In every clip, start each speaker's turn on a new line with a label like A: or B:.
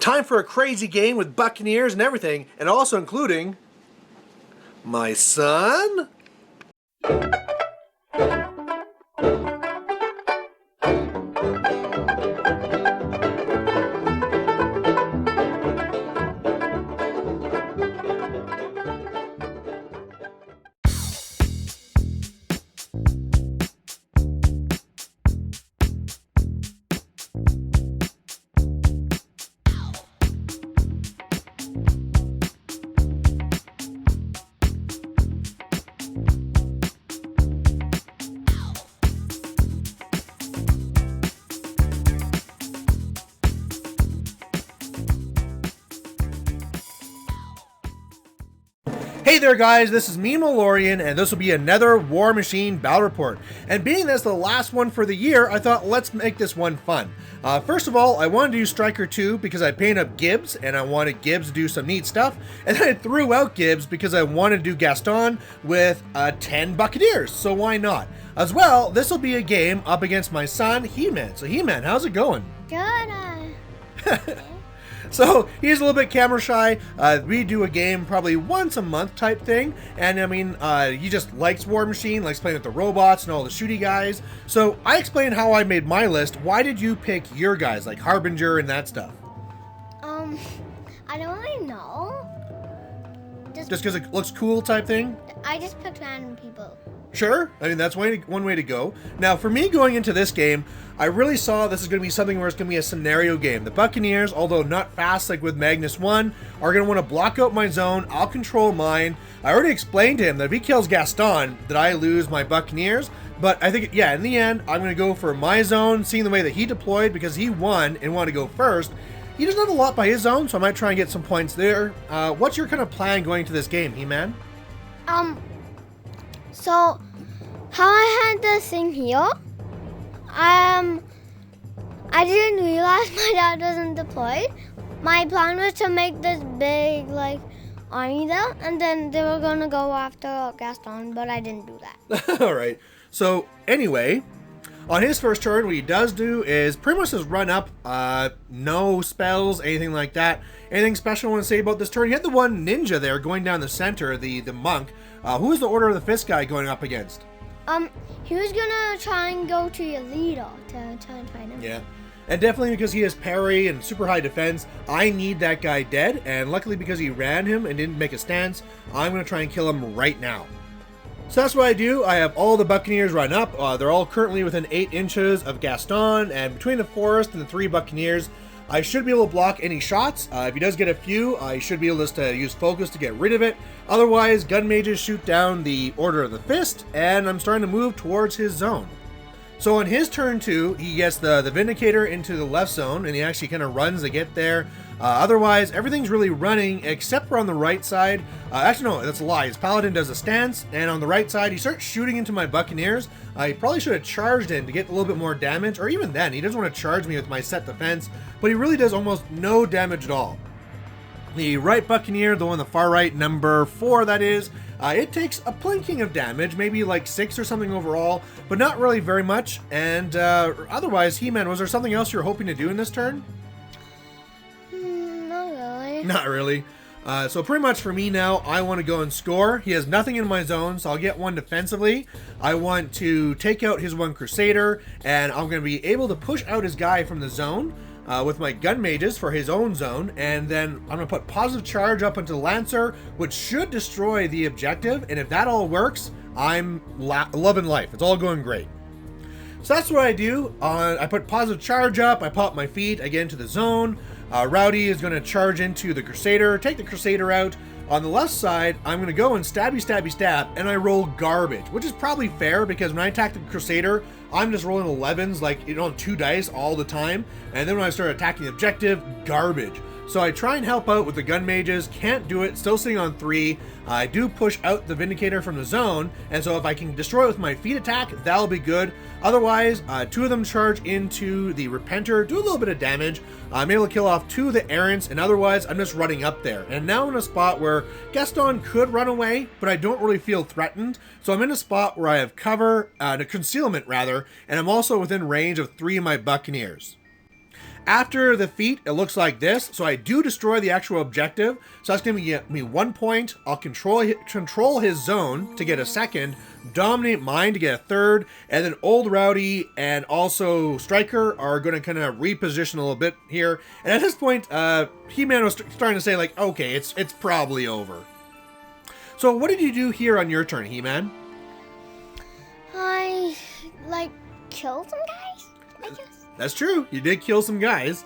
A: Time for a crazy game with Buccaneers and everything, and also including my son. Hey there guys, this is me Malorian, and this will be another War Machine Battle Report. And being this the last one for the year, I thought let's make this one fun. First of all, I wanted to do Stryker2 because I painted up Gibbs, and I wanted Gibbs to do some neat stuff. And then I threw out Gibbs because I wanted to do Gaston with 10 Buccaneers, so why not? As well, this will be a game up against my son, He-Man. So He-Man, how's it going?
B: Good.
A: So he's a little bit camera shy. We do a game probably once a month type thing, and I mean, he just likes War Machine, likes playing with the robots and all the shooty guys. So I explained how I made my list. Why did you pick your guys, like Harbinger and that stuff?
B: I don't really know.
A: Just because it looks cool type thing?
B: I just picked random people.
A: Sure, I mean that's one way to go. Now for me going into this game, I really saw this is going to be something where it's going to be a scenario game. The Buccaneers, although not fast like with Magnus 1, are going to want to block out my zone. I'll control mine. I already explained to him that if he kills Gaston, that I lose my Buccaneers. But I think, yeah, in the end, I'm going to go for my zone, seeing the way that he deployed because he won and wanted to go first. He doesn't have a lot by his zone, so I might try and get some points there. What's your kind of plan going to this game, He-Man?
B: So how I had this thing here, I didn't realize my dad wasn't deployed. My plan was to make this big, like, army there, and then they were gonna go after Gaston, but I didn't do that.
A: All right. So anyway, on his first turn, what he does do is pretty much just run up, no spells, anything like that. Anything special I want to say about this turn? You had the one ninja there going down the center, the monk. Who is the Order of the Fist guy going up against?
B: He was gonna try and go to your leader to try and find him.
A: Yeah. And definitely because he has parry and super high defense, I need that guy dead. And luckily because he ran him and didn't make a stance, I'm going to try and kill him right now. So that's what I do. I have all the Buccaneers run up. They're all currently within 8 inches of Gaston. And between the forest and the 3 Buccaneers, I should be able to block any shots. If he does get a few, I should be able just to use focus to get rid of it. Otherwise, gun mages shoot down the Order of the Fist, and I'm starting to move towards his zone. So on his turn 2, he gets the Vindicator into the left zone, and he actually kind of runs to get there. Otherwise, everything's really running, except for on the right side. Actually, no, that's a lie. His Paladin does a stance, and on the right side, he starts shooting into my Buccaneers. He probably should have charged in to get a little bit more damage, or even then, he doesn't want to charge me with my set defense, but he really does almost no damage at all. The right Buccaneer, the one on the far right, number 4 that is, it takes a plinking of damage, maybe like 6 or something overall, but not really very much. And otherwise, He-Man, was there something else you're hoping to do in this turn?
B: Not really.
A: Not really. So pretty much for me now, I want to go and score. He has nothing in my zone, so I'll get one defensively. I want to take out his one Crusader, and I'm going to be able to push out his guy from the zone with my gun mages for his own zone, and then I'm going to put positive charge up into the Lancer, which should destroy the objective, and if that all works, I'm loving life. It's all going great. So that's what I do. I put positive charge up, I pop my feet, I get into the zone. Rowdy is going to charge into the Crusader, take the Crusader out. On the left side, I'm going to go and stab, and I roll garbage, which is probably fair because when I attack the Crusader, I'm just rolling 11s, like, 2 dice all the time. And then when I start attacking the objective, garbage. So I try and help out with the gun mages, can't do it, still sitting on 3. I do push out the Vindicator from the zone, and so if I can destroy it with my feet attack, that'll be good. Otherwise, 2 of them charge into the Repenter, do a little bit of damage. I'm able to kill off 2 of the Errants, and otherwise I'm just running up there. And now I'm in a spot where Gaston could run away, but I don't really feel threatened. So I'm in a spot where I have cover, concealment rather, and I'm also within range of 3 of my Buccaneers. After the feat, it looks like this. So I do destroy the actual objective. So that's going to get me 1 point. I'll control his zone to get a second, dominate mine to get a third, and then Old Rowdy and also Stryker are going to kind of reposition a little bit here. And at this point, He-Man was starting to say like, okay, it's probably over. So what did you do here on your turn, He-Man?
B: I like killed some guys, I guess.
A: That's true. You did kill some guys.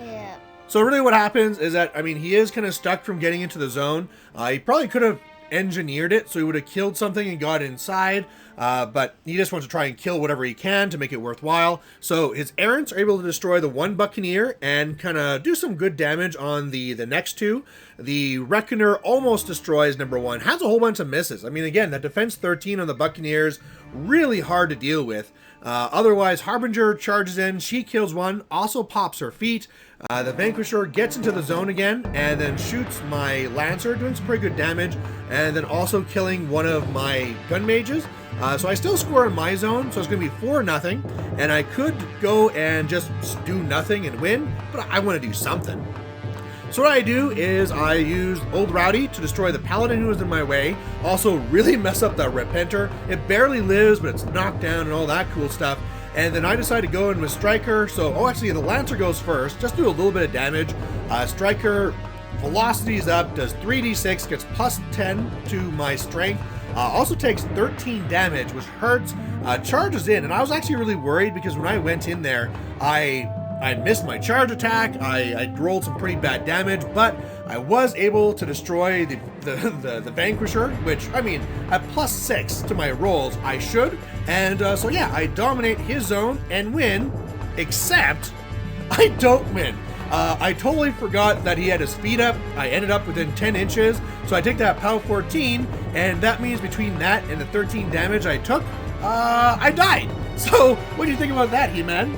B: Yeah.
A: So really what happens is that, I mean, he is kind of stuck from getting into the zone. He probably could have engineered it so he would have killed something and got inside, but he just wants to try and kill whatever he can to make it worthwhile. So his errants are able to destroy the one Buccaneer and kind of do some good damage on the next two. The Reckoner almost destroys number 1, has a whole bunch of misses. I mean, again, that defense 13 on the Buccaneers, really hard to deal with. Otherwise, Harbinger charges in, she kills one, also pops her feet. The Vanquisher gets into the zone again and then shoots my Lancer, doing some pretty good damage, and then also killing one of my gun mages. So I still score in my zone, so it's going to be 4-0, and I could go and just do nothing and win, but I want to do something. So what I do is I use Old Rowdy to destroy the Paladin who was in my way, also really mess up the Repenter. It barely lives, but it's knocked down and all that cool stuff. And then I decide to go in with Stryker. So, actually, the Lancer goes first, just do a little bit of damage. Stryker, velocity's up, does 3d6, gets plus 10 to my strength. Also takes 13 damage, which hurts, charges in. And I was actually really worried because when I went in there, I missed my charge attack, I rolled some pretty bad damage, but I was able to destroy the Vanquisher, which, I mean, at plus 6 to my rolls, I should. And so yeah, I dominate his zone and win, except I don't win. I totally forgot that he had his feet up. I ended up within 10 inches, so I take that POW 14, and that means between that and the 13 damage I took, I died. So, what do you think about that, He-Man?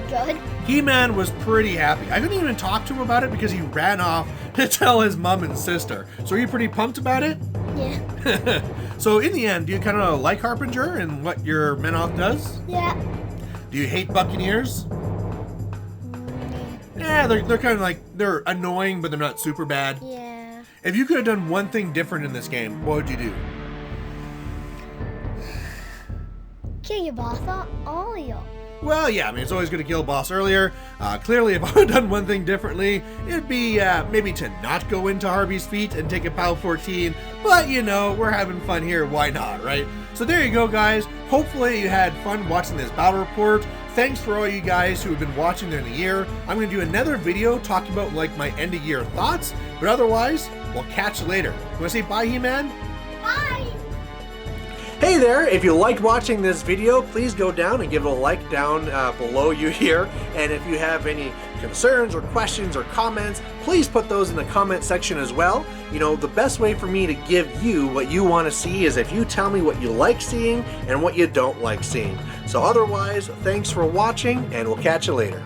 B: Good.
A: He-Man was pretty happy. I didn't even talk to him about it because he ran off to tell his mom and sister. So are you pretty pumped about it?
B: Yeah.
A: So in the end, do you kind of like Harbinger and what your Menoth does?
B: Yeah.
A: Do you hate Buccaneers? Yeah, they're kind of like, they're annoying, but they're not super bad.
B: Yeah.
A: If you could have done one thing different in this game, what would you do?
B: Kill your boss all you.
A: Well, yeah, I mean, it's always good to kill a boss earlier. Clearly, if I would have done one thing differently, it'd be maybe to not go into Harvey's feet and take a POW 14. But, you know, we're having fun here. Why not, right? So there you go, guys. Hopefully you had fun watching this battle report. Thanks for all you guys who have been watching during the year. I'm going to do another video talking about, like, my end-of-year thoughts. But otherwise, we'll catch you later. You want to say bye, He-Man?
B: Bye!
A: Hey there, if you liked watching this video, please go down and give it a like down below you here. And if you have any concerns or questions or comments, please put those in the comment section as well. You know, the best way for me to give you what you want to see is if you tell me what you like seeing and what you don't like seeing. So otherwise, thanks for watching, and we'll catch you later.